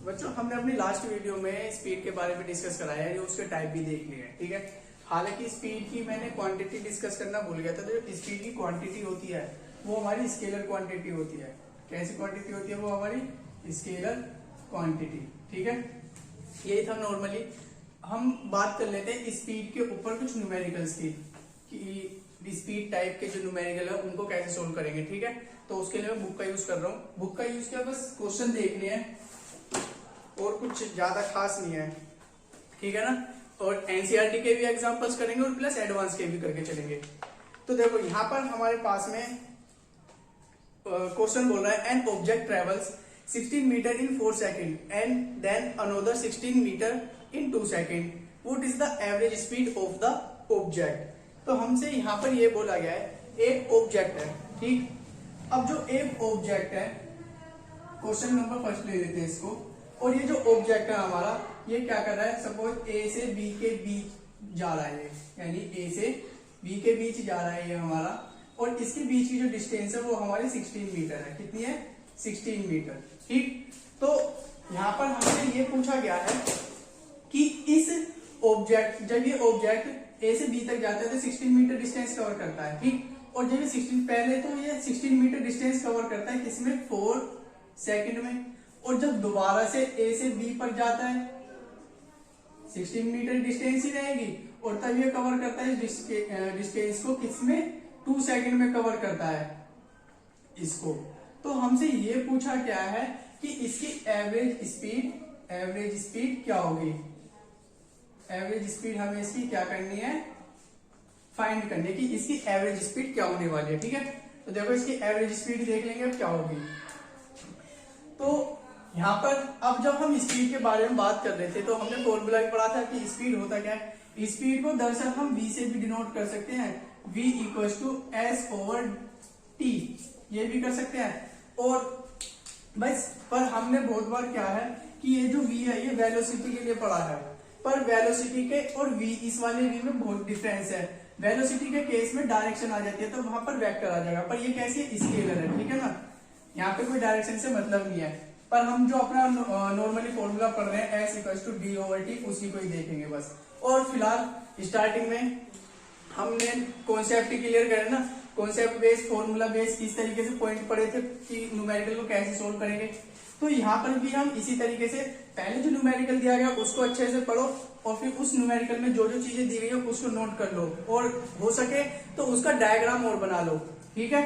बच्चों हमने अपनी लास्ट वीडियो में स्पीड के बारे में डिस्कस कराया है, उसके टाइप भी देख लिए हैं, ठीक है। हालांकि स्पीड की मैंने क्वांटिटी डिस्कस करना भूल गया था। तो जो स्पीड की क्वांटिटी होती है वो हमारी स्केलर क्वांटिटी होती है। कैसी क्वांटिटी होती है? वो हमारी स्केलर क्वांटिटी, ठीक है। यही था नॉर्मली। हम बात कर लेते हैं स्पीड के ऊपर कुछ न्यूमेरिकल्स की, कि स्पीड टाइप के जो न्यूमेरिकल है उनको कैसे सोल्व करेंगे, ठीक है। तो उसके लिए मैं बुक का यूज कर रहा हूँ। बुक का यूज किया, बस क्वेश्चन देखने हैं और कुछ ज्यादा खास नहीं है, ठीक है ना। और एनसीईआरटी के भी एग्जांपल्स करेंगे और प्लस एडवांस के भी करके चलेंगे। तो देखो यहाँ पर हमारे पास में क्वेश्चन बोल रहा है an object travels 16 metre in 4 second and then another 16 metre in 2 second, what is the average speed of the object. तो हमसे यहाँ पर ये बोला गया है एक ऑब्जेक्ट है, ठीक। अब जो एक ऑब्जेक्ट है, क्वेश्चन नंबर फर्स्ट ले लेते हैं इसको। और ये जो ऑब्जेक्ट है हमारा, ये क्या कर रहा है? सपोज ए से बी के बीच जा रहा है, यानी ए से बी के बीच जा रहा है ये हमारा, और इसके बीच की जो डिस्टेंस है वो हमारी 16 मीटर है। कितनी है? 16 मीटर, ठीक। तो यहाँ पर हमसे ये पूछा गया है कि इस ऑब्जेक्ट, जब ये ऑब्जेक्ट ए से बी तक जाता है तो 16 मीटर डिस्टेंस कवर करता है, ठीक। और जब ये 16 पहले तो ये 16 मीटर डिस्टेंस कवर करता है किसमें? 4 सेकंड में। और जब दोबारा से ए से बी पर जाता है 16 मीटर डिस्टेंस ही रहेगी, और तब ये कवर करता है डिस्टेंस को किसमें? 2 सेकंड में कवर करता है इसको। तो हमसे ये पूछा क्या है कि इसकी एवरेज स्पीड क्या होगी? एवरेज स्पीड हमें इसकी क्या करनी है? फाइंड करनी है कि इसकी एवरेज स्पीड क्या होने वाली है, ठीक है। तो देखो इसकी एवरेज स्पीड देख लेंगे अब क्या होगी। तो यहाँ पर अब जब हम स्पीड के बारे में बात कर रहे थे तो हमने फॉर्मूला भी पढ़ा था कि स्पीड होता क्या है। स्पीड को दरअसल हम v से भी डिनोट कर सकते हैं, v equals to s over t, ये भी कर सकते हैं। और बस पर हमने बहुत बार क्या है कि ये जो v है ये वेलोसिटी के लिए पढ़ा है, पर वेलोसिटी के और v, इस वाले v में बहुत डिफरेंस है। वेलोसिटी के केस में डायरेक्शन आ जाती है तो वहां पर वेक्टर आ जाएगा, पर ये कैसी है? स्केलर है, ठीक है ना। यहाँ पे कोई डायरेक्शन से मतलब नहीं है। पर हम जो अपना नॉर्मली फॉर्मूला पढ़ रहे हैं s equals to d over t, उसी को ही देखेंगे बस। और फिलहाल स्टार्टिंग में हमने कॉन्सेप्ट ही क्लियर करे ना, कॉन्सेप्ट बेस्ड, फॉर्मूला बेस्ड, किस तरीके से पॉइंट पढ़े थे कि न्यूमेरिकल को कैसे सोल्व करेंगे। तो यहाँ पर भी हम इसी तरीके से पहले जो न्यूमेरिकल दिया गया उसको अच्छे से पढ़ो, और फिर उस न्यूमेरिकल में जो जो चीजें दी गई है उसको नोट कर लो, और हो सके तो उसका डायग्राम और बना लो, ठीक है।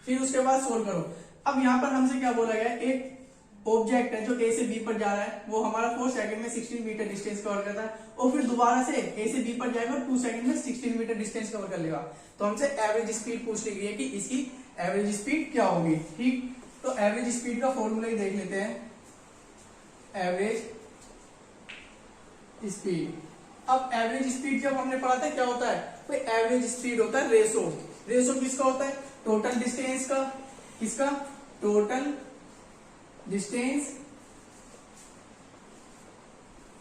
फिर उसके बाद सोल्व करो। अब यहाँ पर हमसे क्या बोला गया? एक ऑब्जेक्ट है जो ए से बी पर जा रहा है, वो हमारा 4 सेकंड में 16 मीटर डिस्टेंस कवर करता है, और फिर दोबारा से ए से बी पर जाएगा और 2 सेकंड में 16 मीटर डिस्टेंस कवर कर लेगा। तो हमसे एवरेज स्पीड पूछ ली गई है कि इसकी एवरेज स्पीड क्या होगी, ठीक। तो एवरेज स्पीड का फॉर्मूला ही देख लेते हैं, एवरेज स्पीड। अब एवरेज स्पीड जब हमने पढ़ा था क्या होता है? तो एवरेज स्पीड होता है रेशो। रेशो किसका होता है? टोटल डिस्टेंस का, किसका? टोटल डिस्टेंस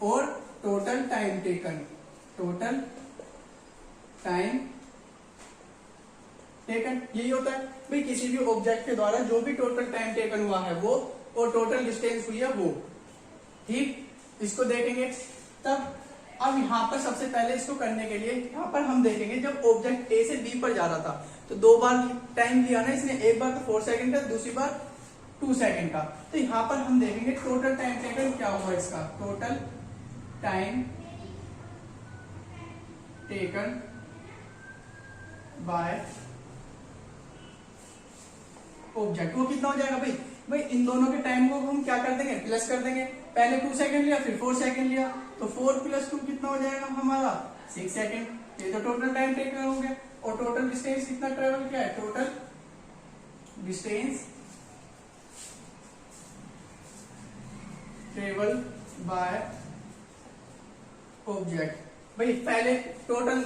और total time taken, total time taken, यही होता है भाई किसी भी ऑब्जेक्ट के द्वारा जो भी टोटल टाइम टेकन हुआ है वो, और टोटल डिस्टेंस हुई है वो, ठीक। इसको देखेंगे तब। अब यहाँ पर सबसे पहले इसको करने के लिए यहाँ पर हम देखेंगे जब ऑब्जेक्ट ए से बी पर जा रहा था तो 2 बार टाइम लिया ना इसने, एक बार तो 4 सेकंड का, दूसरी बार 2 सेकंड का। तो यहाँ पर हम देखेंगे टोटल टाइम टेकन क्या हुआ इसका, total time taken by object, वो कितना हो जाएगा भाई? भाई इन दोनों के टाइम को हम क्या कर देंगे? प्लस कर देंगे। पहले 2 सेकंड लिया, फिर 4 सेकंड लिया, तो 4 + 2 कितना हो जाएगा हमारा? 6 सेकंड। ये तो टोटल टाइम टेकन हो गया। और टोटल डिस्टेंस कितना ट्रेवल किया है? Total distance travel by object. भाई पहले टोटल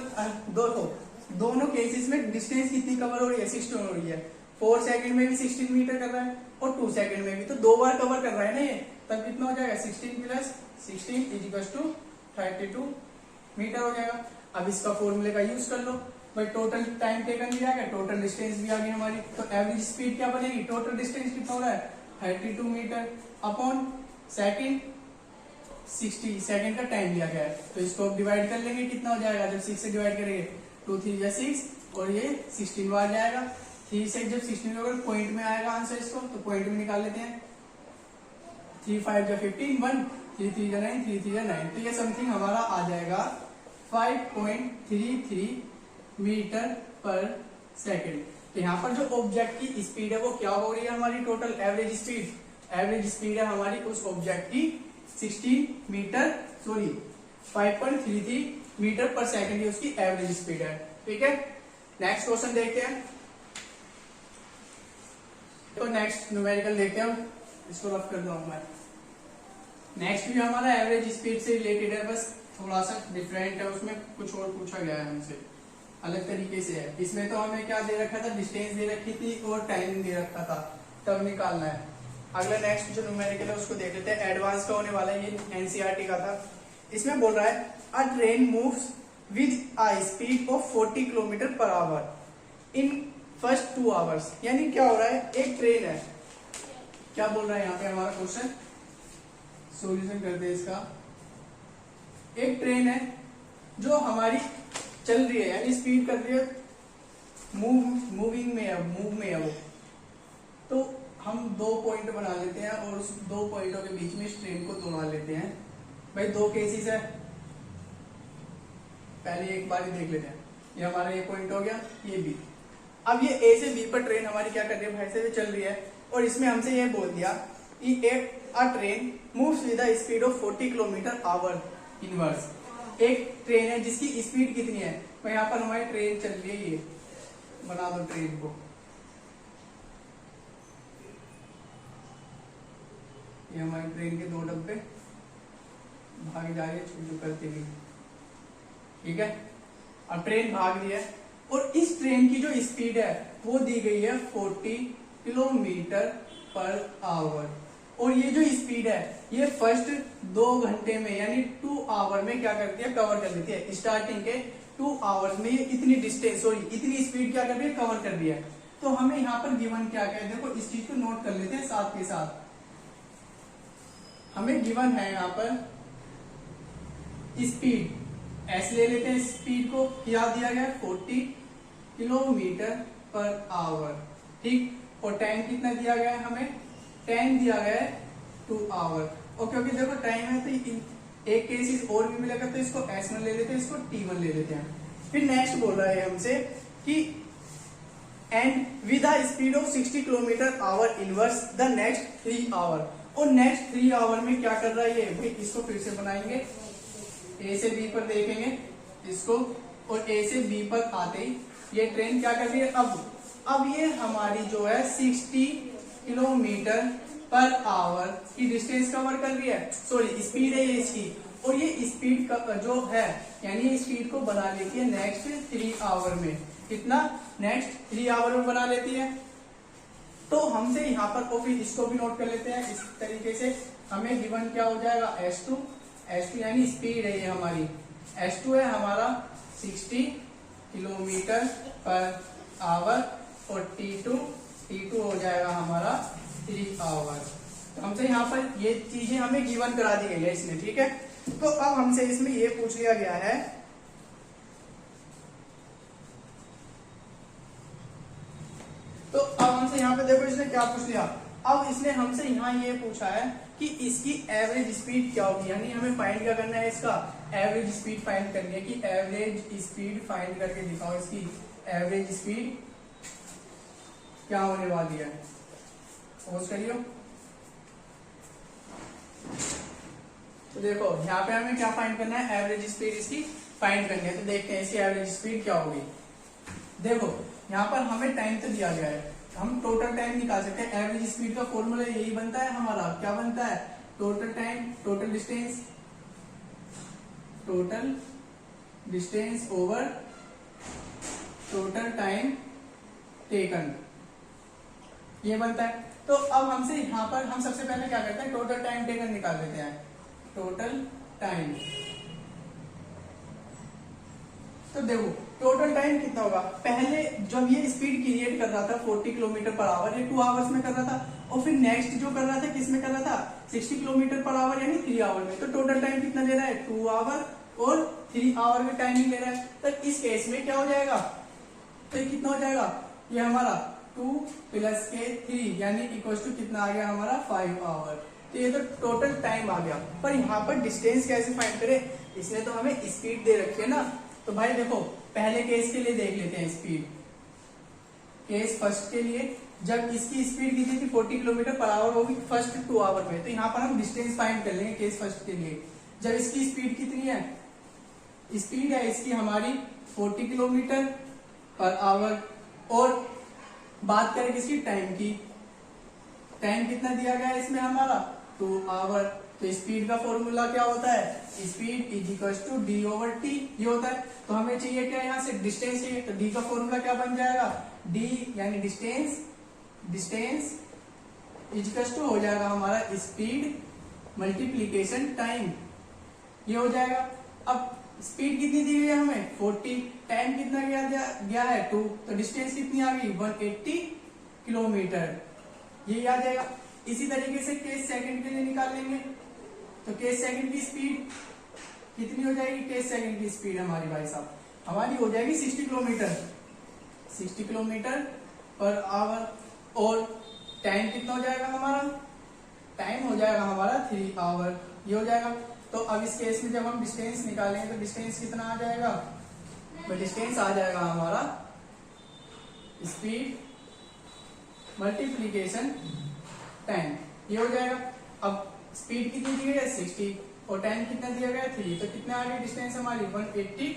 दोनों केसेस में डिस्टेंस कितनी कवर हो रही है? 16 हो रही है। 4 सेकंड में भी 16 मीटर कर रहा है और 2 सेकंड में भी, तो 2 बार कवर कर रहा है ना ये, तब कितना हो जाएगा? 16 + 16 इक्वल्स टू 32 मीटर हो जाएगा। अब इसका फॉर्मूले का यूज कर लो भाई, टोटल टाइम टेकन भी आ गया, टोटल डिस्टेंस भी आ गई हमारी। तो एवरेज स्पीड क्या बनेगी? टोटल डिस्टेंस कितना हो रहा है? 32 मीटर अपॉन सेकंड 60 सेकंड का टाइम दिया गया है, तो इसको अब डिवाइड कर लेंगे, कितना हो जाएगा जब 6 से डिवाइड करेंगे 2 3 या 6 और ये 16 आ जाएगा। 3 से जब 16 होगा पॉइंट में आएगा आंसर, इसको तो पॉइंट में निकाल लेते हैं। 3 5 या 15 1 3 3 या 9 3 3 या 9, तो ये समथिंग हमारा आ जाएगा 5.33 मीटर पर सेकंड। तो यहाँ पर जो ऑब्जेक्ट की स्पीड है वो क्या हो रही है हमारी, टोटल एवरेज स्पीड है हमारी उस ऑब्जेक्ट की 5.33 मीटर पर सेकंड की उसकी एवरेज स्पीड है। ठीक है, नेक्स्ट क्वेश्चन देखते हैं। तो नेक्स्ट न्यूमेरिकल देखते हैं, इसको रफ कर दूंगा मैं। नेक्स्ट भी हमारा एवरेज स्पीड से रिलेटेड है, बस थोड़ा सा डिफरेंट है, उसमें कुछ और पूछा गया है हमसे, अलग तरीके से है। इसमें तो हमें क्या दे रखा था, डिस्टेंस दे रखी थी और टाइम दे रखा था, तब निकालना है। अगला नेक्स्ट जो न्यूमेरिकल है उसको देख लेते हैं, एडवांस का होने वाला है, ये एनसीईआरटी का था। इसमें बोल रहा है अ train moves with a speed of 40 kilometre per hour in first 2 hours. यानी क्या हो रहा है, एक ट्रेन है, क्या बोल रहा है यहाँ पे हमारा क्वेश्चन, सॉल्यूशन करते हैं इसका। एक ट्रेन है जो हमारी चल रही है, यानी स्पीड कर रही है, मूव में है वो। तो हम 2 पॉइंट बना लेते हैं और उस 2 पॉइंटों के बीच में इस ट्रेन को दौड़ा लेते हैं। भाई 2 केसेस है, पहले एक बार ही देख लेते हैं। ये हमारा ये पॉइंट हो गया, ये बी। अब ये ए से बी पर ट्रेन हमारी क्या कर रही है, भाई से चल रही है, और इसमें हमसे ये बोल दिया कि अ train moves with a speed of 40 kilometre hour inverse. एक ट्रेन है जिसकी स्पीड कितनी है, तो यहाँ पर हमारी ट्रेन चल रही है, ये बना दो ट्रेन को, ये हमारी ट्रेन के 2 डब्बे भाग जा रही है छुप करते हुए। ठीक है, अब ट्रेन भाग रही है और इस ट्रेन की जो स्पीड है वो दी गई है 40 किलोमीटर पर आवर, और ये जो स्पीड है ये फर्स्ट 2 घंटे में यानी 2 आवर में क्या करती है, कवर कर लेती है। स्टार्टिंग के 2 आवर्स में ये इतनी डिस्टेंस इतनी स्पीड क्या कर रही है, कवर कर रही है। तो हमें यहाँ पर गिवन क्या है, देखो इस चीज को नोट कर लेते हैं साथ के साथ। हमें गिवन है यहाँ पर स्पीड, ऐसे ले लेते हैं स्पीड को, क्या दिया गया 40 किलोमीटर पर आवर। ठीक, और टाइम कितना दिया गया है हमें, 10 दिया गया है 2 आवर। और क्योंकि देखो टाइम है तो एक केस और भी मिलेगा, तो इसको S1 ले लेते हैं, इसको T1 ले लेते हैं। फिर नेक्स्ट बोल रहा है हमसे कि and with a speed of 60 kilometre hour inverse the next 3 hour. और नेक्स्ट 3 आवर में क्या कर रहा है ये, भाई इसको फिर से बनाएंगे, ए से बी पर देखेंगे इसको, और ए से बी पर आते ही ये ट्रेन क्या कर रही है, अब ये हमारी जो है 60 किलोमीटर पर आवर की डिस्टेंस कवर कर रही है, सॉरी स्पीड है ये इसकी, और ये स्पीड का जो है यानी ये स्पीड को बना लेती है नेक्स्ट 3 आवर में। कितना, नेक्स्ट 3 आवर में बना लेती है। तो हमसे यहाँ पर और फिर इसको भी नोट कर लेते हैं इस तरीके से। हमें गिवन क्या हो जाएगा, S2 यानी स्पीड है ये हमारी, S2 है हमारा 60 किलोमीटर पर आवर, और T2 हो जाएगा हमारा 3 आवर। तो हमसे यहाँ पर ये चीजें हमें गिवन करा दी गई है इसमें। ठीक है, तो अब हमसे इसमें ये पूछ लिया गया है तो अब हमसे यहाँ पे देखो इसने क्या पूछ लिया, अब इसने हमसे यहाँ ये पूछा है कि इसकी एवरेज स्पीड क्या होगी, यानी हमें फाइंड क्या करना है, इसका एवरेज स्पीड फाइंड करनी है। कि एवरेज स्पीड फाइंड करके दिखाओ, इसकी एवरेज स्पीड क्या होने वाली है, सोच करियो। तो देखो यहाँ पे हमें क्या फाइंड करना है, एवरेज स्पीड इसकी फाइंड करनी है। तो देखते हैं इसकी एवरेज स्पीड क्या होगी। देखो यहाँ पर हमें टाइम तो दिया गया है, हम टोटल टाइम निकाल सकते हैं। एवरेज स्पीड का फॉर्मूला यही बनता है हमारा, क्या बनता है, total time, total distance over total time taken, ये बनता है। तो अब हमसे यहाँ पर हम सबसे पहले क्या करते हैं, टोटल टाइम टेकन निकाल देते हैं, टोटल टाइम। तो देखो टोटल टाइम कितना होगा, पहले जब ये स्पीड क्रिएट कर रहा था 40 किलोमीटर पर आवर, ये 2 आवर्स में कर रहा था, और फिर नेक्स्ट जो कर रहा था किस में कर रहा था 60 किलोमीटर पर आवर यानी 3 आवर में। तो टोटल टाइम कितना ले रहा है 2 आवर और 3 आवर में टाइमिंग ले रहा है। तो इस केस में क्या हो जाएगा, तो ये कितना हो जाएगा, ये हमारा 2 + के 3 यानी इक्वल टू कितना आ गया हमारा 5 आवर। तो ये तो टोटल टाइम आ गया। पर यहाँ पर डिस्टेंस कैसे फाइंड करें, इसने तो हमें स्पीड दे रखी है ना। तो भाई देखो पहले केस के लिए देख लेते हैं स्पीड। केस फर्स्ट के लिए जब इसकी स्पीड कितनी थी 40 किलोमीटर पर आवर होगी फर्स्ट 2 आवर में, तो यहाँ पर हम डिस्टेंस फाइंड कर लेंगे केस फर्स्ट के लिए। जब इसकी स्पीड कितनी है, स्पीड है इसकी हमारी 40 किलोमीटर पर आवर, और बात करें किसकी टाइम की, टाइम कितना दिया गया है इसमें हमारा 2 आवर। तो स्पीड का फॉर्मूला क्या होता है, speed is equal to d/t ये होता है। तो हमें चाहिए क्या, यहाँ से डिस्टेंस चाहिए, तो d का फॉर्मूला क्या बन जाएगा, d यानी डिस्टेंस इज इक्वल टू हो जाएगा हमारा स्पीड मल्टीप्लीकेशन टाइम, ये हो जाएगा। अब स्पीड कितनी दी गई है हमें 40, टाइम कितना गया है 2, तो डिस्टेंस कितनी आ गई 180 किलोमीटर, ये आ जाएगा। इसी तरीके से केस सेकंड के लिए निकाल लेंगे। तो केस सेकंड की स्पीड कितनी हो जाएगी, केस सेकंड की स्पीड हमारी भाई साहब हमारी हो जाएगी 60 किलोमीटर पर आवर, और टाइम कितना हो जाएगा हमारा, टाइम हो जाएगा हमारा 3 आवर, ये हो जाएगा। तो अब इस केस में जब हम डिस्टेंस निकालेंगे तो डिस्टेंस कितना आ जाएगा, तो डिस्टेंस आ जाएगा हमारा स्पीड मल्टीप्लीकेशन टाइम, ये हो जाएगा। अब स्पीड कितनी दी गई है 60 और टाइम कितना दिया गया 3, तो कितना आ गई डिस्टेंस हमारी 180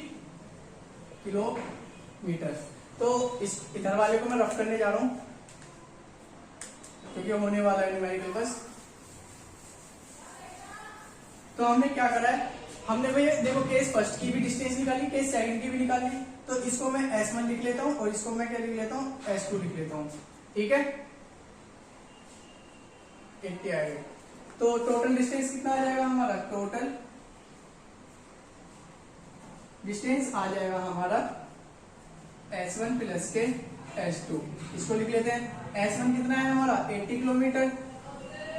किलोमीटर। तो इस इधर वाले को मैं रफ करने जा रहा हूं क्योंकि होने वाला है न्यूमेरिकल बस। तो हमने क्या करा है, हमने भाई देखो केस फर्स्ट की भी डिस्टेंस निकाली, केस सेकंड की भी निकाली। तो इसको मैं S1 लिख लेता हूं और इसको मैं क्या लिख लेता हूं S2 लिख लेता हूं, ठीक है 80 आएगा। तो टोटल डिस्टेंस कितना आ जाएगा हमारा, टोटल डिस्टेंस आ जाएगा हमारा S1 + के S2, इसको लिख लेते हैं। S1 कितना है हमारा 80 किलोमीटर,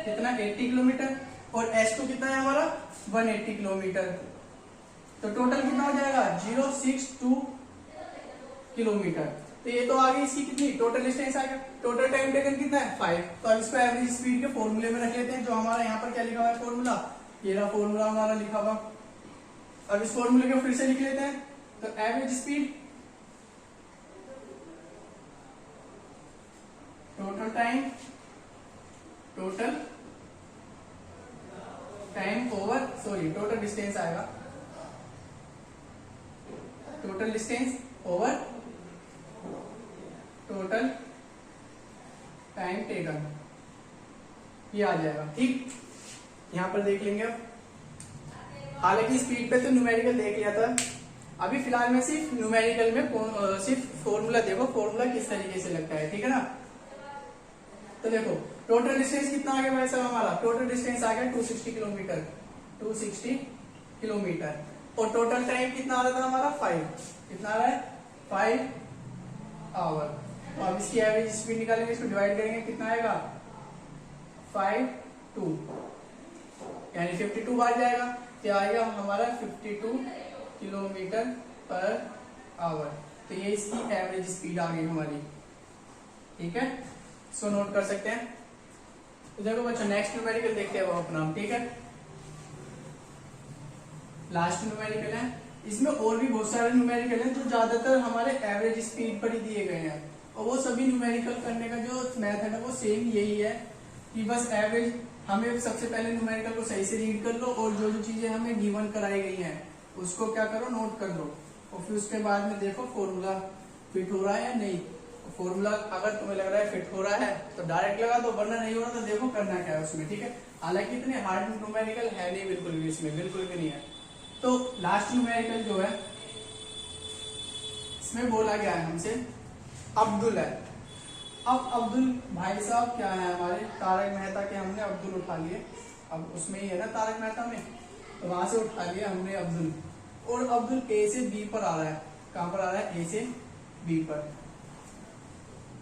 कितना 80 किलोमीटर, और S2 कितना है हमारा 180 किलोमीटर। तो टोटल कितना हो जाएगा 062 किलोमीटर। तो ये तो आ गई इसकी कितनी टोटल डिस्टेंस आ गया। टोटल टाइम टेकन कितना है 5। तो अब इसको एवरेज स्पीड के फॉर्मूले में रख लेते हैं, जो हमारा यहाँ पर क्या लिखा हुआ है फॉर्मूला, ये रहा फॉर्मूला हमारा लिखा हुआ। अब इस फॉर्मूले को फिर से लिख लेते हैं। तो average speed total time over total distance आएगा, total distance over total time taken, ये आ जाएगा। ठीक, यहां पर देख लेंगे। अब हालांकि स्पीड पे तो न्यूमेरिकल देख लिया था, अभी फिलहाल में सिर्फ न्यूमेरिकल में सिर्फ फॉर्मूला देखो, फॉर्मूला किस तरीके से लगता है, ठीक है ना। तो देखो टोटल डिस्टेंस कितना आ गया भाई साहब हमारा, टोटल डिस्टेंस आ गया 260 किलोमीटर, 260 किलोमीटर, और टोटल टाइम कितना आ रहा था हमारा 5, कितना आ रहा है 5 आवर। तो अब इसकी एवरेज स्पीड निकालेंगे, इसको डिवाइड करेंगे, कितना आएगा 52 यानी 52 बार जाएगा, तो आएगा हमारा 52 किलोमीटर पर आवर। तो ये इसकी एवरेज स्पीड आ गई हमारी, ठीक है, इसको नोट कर सकते हैं। तो देखो बच्चों नेक्स्ट न्यूमेरिकल देखते हैं वो अपना, ठीक है, लास्ट न्यूमेरिकल है। इसमें और भी बहुत सारे न्यूमेरिकल हैं जो ज्यादातर हमारे एवरेज स्पीड पर ही दिए गए हैं, और वो सभी न्यूमेरिकल करने का जो मेथड है वो सेम यही है कि बस एवरेज, हमें सबसे पहले न्यूमेरिकल को सही से रीड कर लो, और जो जो चीजें हमें गिवन कराई गई हैं उसको क्या करो नोट कर लो, और फिर उसके बाद में देखो फॉर्मूला फिट हो रहा है या नहीं। फॉर्मूला अगर तुम्हें लग रहा है फिट हो रहा है तो डायरेक्ट लगा दो, वरना नहीं हो रहा तो देखो करना क्या है उसमें, ठीक है। हालांकि इतने हार्ड न्यूमेरिकल है नहीं, बिल्कुल भी इसमें बिल्कुल भी नहीं है। तो लास्ट न्यूमेरिकल जो है इसमें बोला गया है हमसे अब्दुल है। अब अब्दुल भाई साहब क्या है हमारे तारक मेहता के, हमने अब्दुल उठा लिए, अब उसमें ही है ना तारक मेहता में, तो वहां से उठा लिया हमने अब्दुल, और अब्दुल ए से बी पर आ रहा है, कहां पर आ रहा है, ए से बी पर।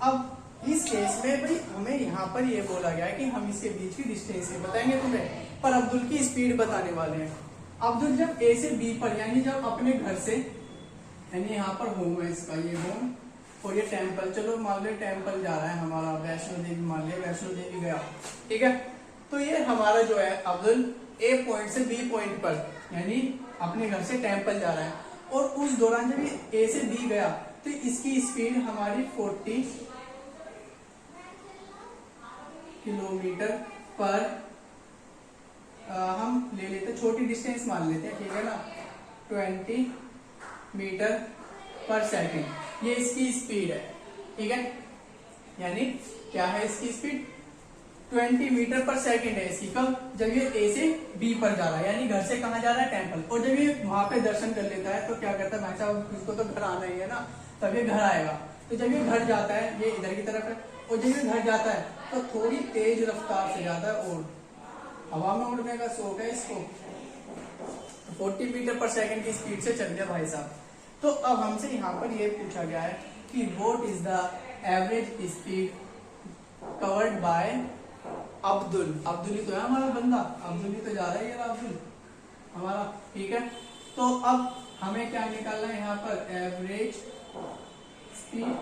अब इस केस में भाई हमें यहाँ पर ये बोला गया है कि हम इसके बीच की डिस्टेंस नहीं बताएंगे तुम्हें, पर अब्दुल की स्पीड बताने वाले हैं। अब्दुल जब ए से बी पर, यानी जब अपने घर से, यानी यहाँ पर होम है इसका, ये होम और ये टेम्पल, चलो मान लो टेम्पल जा रहा है हमारा, वैष्णो देवी मान लिया, वैष्णो देवी गया, ठीक है। तो ये हमारा जो है अब्दुल ए पॉइंट से बी पॉइंट पर, यानी अपने घर से टेम्पल जा रहा है, और उस दौरान जब ये ए से बी गया तो इसकी स्पीड हमारी 40 किलोमीटर पर, हम ले लेते छोटी डिस्टेंस मान लेते हैं, ठीक है ना, 20 मीटर पर सेकंड, ये इसकी स्पीड है, ठीक है। यानी क्या है इसकी स्पीड, 20 मीटर पर सेकंड है इसकी। कब, जब ये ए से बी पर जा रहा है, यानी घर से कहां जा रहा है, टेम्पल, और जब ये वहां पे दर्शन कर लेता है तो क्या करता है, भाई साहब इसको तो घर आना ही है ना, तब ये घर आएगा। तो जब ये घर जाता है, ये इधर की तरफ है, और जब ये घर जाता है तो थोड़ी तेज रफ्तार से जाता है, और हवा में उड़ने का शौक है इसको, 40 मीटर पर सेकंड की स्पीड से चल गया भाई साहब। तो अब हमसे यहाँ पर ये पूछा गया है कि what is the average speed covered by Abdul. Abdul ही तो है हमारा बंदा, अब्दुल ही तो जा रहा है, ये अब्दुल हमारा, ठीक है। तो अब हमें क्या निकालना है यहाँ पर, एवरेज स्पीड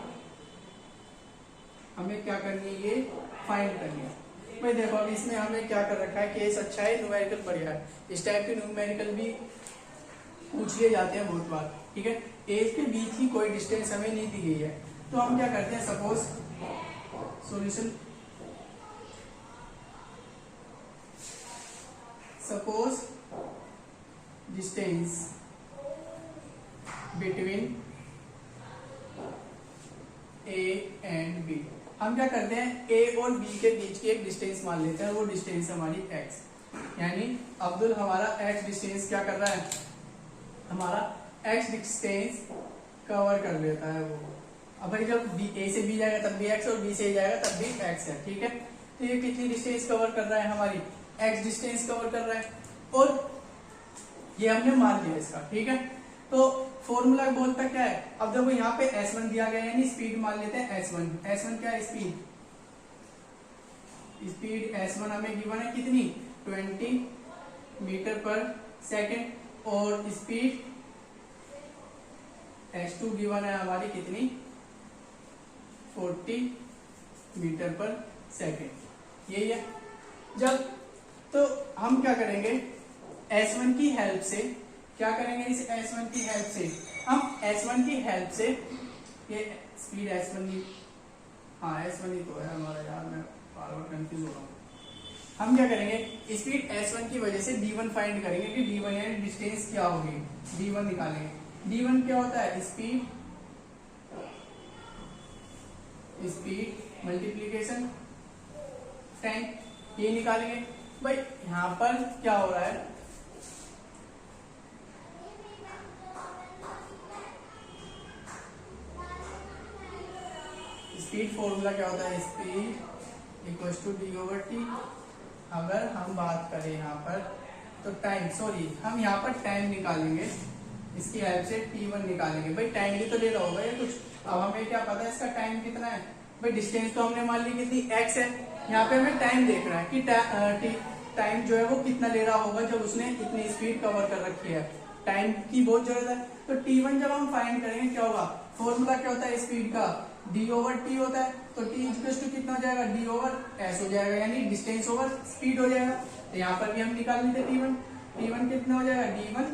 हमें क्या करनी है, ये फाइंड करनी है। भाई देखो अब इसमें हमें क्या कर रखा है, केस अच्छा है, न्यूमेरिकल बढ़िया है, इस टाइप के न्यूमेरिकल भी पूछ लिए जाते हैं बहुत बार, ठीक है। एज के बीच की कोई डिस्टेंस हमें नहीं दी गई है, तो हम क्या करते हैं, suppose solution, suppose distance between A and B, हम क्या करते हैं, ए और बी के बीच की एक डिस्टेंस मान लेते हैं, वो डिस्टेंस हमारी एक्स, यानी अब्दुल हमारा एक्स डिस्टेंस क्या कर रहा है, हमारा एक्स डिस्टेंस कवर कर लेता है वो। अब भाई जब ए से बी जाएगा तब भी एक्स, और बी से जाएगा तब भी एक्स है, ठीक है। तो ये कितनी डिस्टेंस कवर कर रहा है, हमारी एक्स डिस्टेंस कवर कर रहा है, और ये हमने मान लिया इसका, ठीक है। तो फॉर्मूला बोलता क्या है, अब देखो यहाँ पे S1 दिया गया है, यानी स्पीड मान लेते हैं S1। S1 क्या है, स्पीड, स्पीड S1 हमें गिवन है कितनी, 20 मीटर पर सेकंड, और स्पीड S2 गिवन है हमारी कितनी, 40 मीटर पर सेकंड, यही है। जब तो हम क्या करेंगे, S1 की हेल्प से क्या करेंगे, इस S1 की हेल्प से हम S1 की हेल्प से, ये स्पीड S1 ही, हाँ S1 ही तो है हमारा, यार मैं बार बार कंफ्यूज हो रहा हूँ। हम क्या करेंगे, स्पीड S1 की वजह से D1 फाइंड करेंगे कि D1 यानी डिस्टेंस क्या होगी, D1 निकालेंगे। D1 क्या होता है, स्पीड, स्पीड मल्टीप्लीकेशन टाइम, ये निकालेंगे। भाई यहाँ पर क्या हो रहा है, स्पीड फॉर्मूला क्या होता है, speed equals to d over t. अगर हम बात करें यहाँ पर तो टाइम, सॉरी हम यहाँ पर टाइम निकालेंगे, इसकी हेल्प से T1 निकालेंगे। भाई टाइम भी तो ले रहा होगा ये कुछ, अब हमें क्या पता है इसका टाइम कितना है, भाई डिस्टेंस तो हमने मान ली कितनी x है, यहाँ पे हमें टाइम देखना है कि टाइम जो है वो कितना ले रहा होगा जब उसने इतनी स्पीड कवर कर रखी है, टाइम की बहुत जरूरत है। तो T1 जब हम फाइंड करेंगे क्या होगा, फॉर्मूला क्या होता है स्पीड का, d ओवर टी होता है, तो t इक्वल्स टू कितना हो जाएगा, d ओवर s हो जाएगा, यानी डिस्टेंस ओवर स्पीड हो जाएगा। तो यहाँ पर भी हम निकाल लेते t1 कितना हो जाएगा,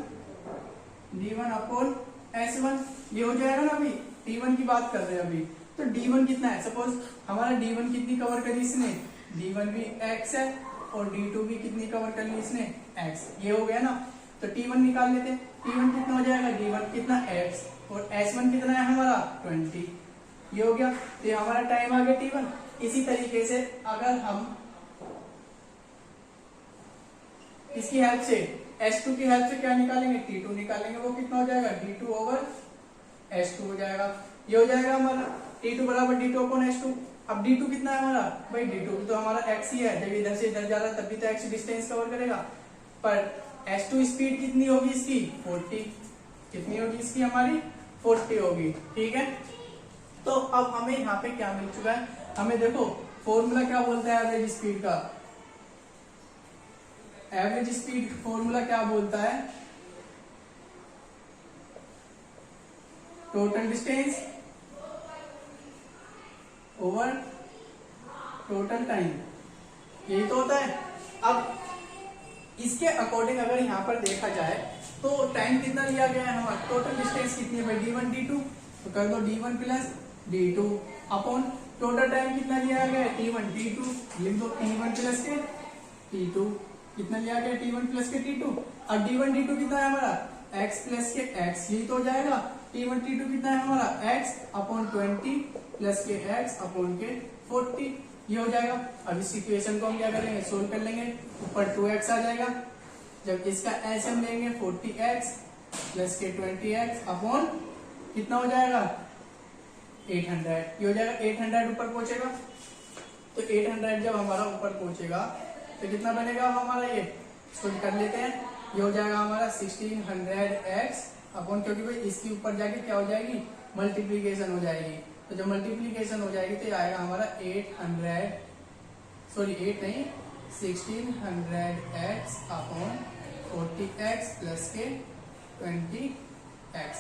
d1 अपॉन s1, ये हो जाएगा ना। अभी t1 की बात कर रहे हैं अभी, तो d1 कितना है, सपोज हमारा d1 कितनी कवर करी इसने, d1 भी x है, और d2 भी कितनी कवर कर ली इसने, x, ये हो गया ना। तो t1 निकाल लेते हैं, t1 कितना हो जाएगा, d1 कितना x, और s1 कितना है हमारा 20, ये हो गया। तो ये हमारा टाइम आ गया T1। इसी तरीके से अगर हम इसकी हेल्प से S2 की हेल्प से क्या निकालेंगे, T2 निकालेंगे, वो कितना हो जाएगा, D2 ओवर S2 हो जाएगा, ये हो जाएगा हमारा T2 बराबर D2 अपॉन S2। अब D2 कितना है हमारा, भाई D2 तो हमारा x ही है, जब इधर से इधर जा रहा है तब भी तो x डिस्टेंस कवर करेगा, पर S2 स्पीड कितनी होगी इसकी 40, कितनी होगी इसकी हमारी 40 होगी। ठीक है, तो अब हमें यहाँ पे क्या मिल चुका है, हमें देखो फॉर्मूला क्या बोलता है एवरेज स्पीड का। एवरेज स्पीड फॉर्मूला क्या बोलता है, total distance over total time, यही तो होता है। अब इसके अकॉर्डिंग अगर यहाँ पर देखा जाए तो टाइम कितना लिया गया है हमारा, टोटल डिस्टेंस कितनी है भाई, d1 d2, तो कर दो d1 plus d2 upon total time कितना लिया गया है t1 t2, लिख दो t1 प्लस के t2, कितना लिया गया t1 प्लस के t2। अब d1 d2 कितना है हमारा x प्लस के x, यही तो हो जाएगा। t1 t2 कितना है हमारा x अपॉन 20 प्लस के x अपॉन के 40, ये हो जाएगा। अब इस इक्वेशन को हम क्या करेंगे, सोल्व कर लेंगे, ऊपर 2x आ जाएगा, जब इसका एलसीएम लेंगे 40x प्लस के 20x अपॉन कितना हो जाएगा 800, ये हो जाएगा 800 ऊपर पहुंचेगा। तो 800 जब हमारा ऊपर पहुंचेगा तो कितना बनेगा हमारा, ये इसको कर लेते हैं, ये हो जाएगा हमारा 1600x अपॉन, क्योंकि भाई इसके ऊपर जाके क्या हो जाएगी, मल्टीप्लीकेशन हो जाएगी। तो जब मल्टीप्लीकेशन हो जाएगी तो आएगा हमारा 1600x अपॉन 40x प्लस के 20x,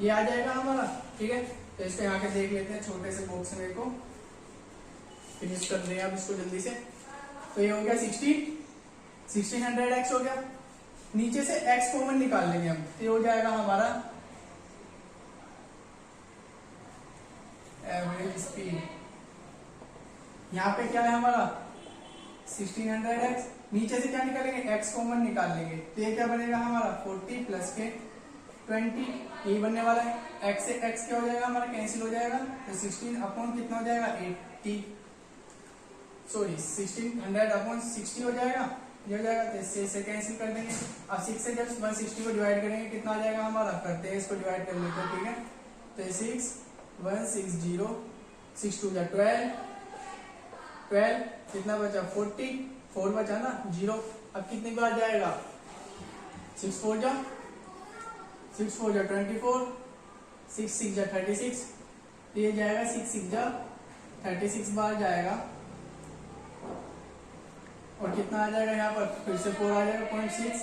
ये आ जाएगा हमारा। ठीक है, तो इसको यहाँ के देख लेते हैं, छोटे से बॉक्स में को फिनिश कर दें अब इसको जल्दी से। तो ये हो गया 1600x हो गया, नीचे से x कॉमन निकाल लेंगे हम, तो ये हो जाएगा हमारा एवरेज स्पीड। यहाँ पे क्या है हमारा 1600x, नीचे से क्या निकालेंगे x कॉमन निकाल लेंगे, तो ये क्या बनेगा हमारा 40 प्लस के 20, यही बनने वाला है। x से x क्या हो जाएगा हमारा, कैंसिल हो जाएगा, तो 16 अपॉन कितना हो जाएगा 80, सॉरी 1600 अपॉन 60 हो जाएगा, ये हो जाएगा। तो इससे कैंसिल कर देंगे। अब 6 से जब 160 को डिवाइड करेंगे कितना आ जाएगा हमारा, करते हैं इसको डिवाइड कर लेते हैं। ठीक है, तो 6 160 6 2 12 कितना बचा 40, 4 बचा ना 0। अब कितने बार जाएगा 6 4 जा 24, 6 6 जा 36, तो ये जाएगा 6 6 जा 36 बार जाएगा। और कितना आ जाएगा यहाँ पर, फिर से 4 आ जाएगा 0.6,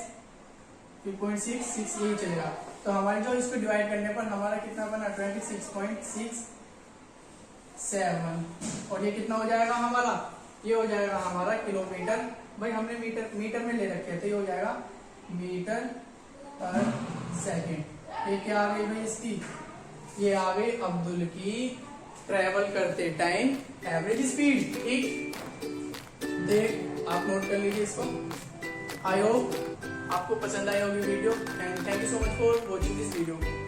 फिर 0.6 6 यही चलेगा। तो हमारे जो इसको डिवाइड करने पर हमारा कितना बना 26.67, और ये कितना हो जाएगा हमारा, ये हो जाएगा हमारा किलोमीटर, भाई हमने मीटर में ले रखे थे, ये हो जाएगा मीटर पर सेकेंड। ये क्या आ गई भाई इसकी, ये आ गई अब्दुल की ट्रेवल करते टाइम एवरेज स्पीड। ठीक, देख आप नोट कर लीजिए इसको। आई होप आपको पसंद आई होगी video, and thank you so much for watching this video.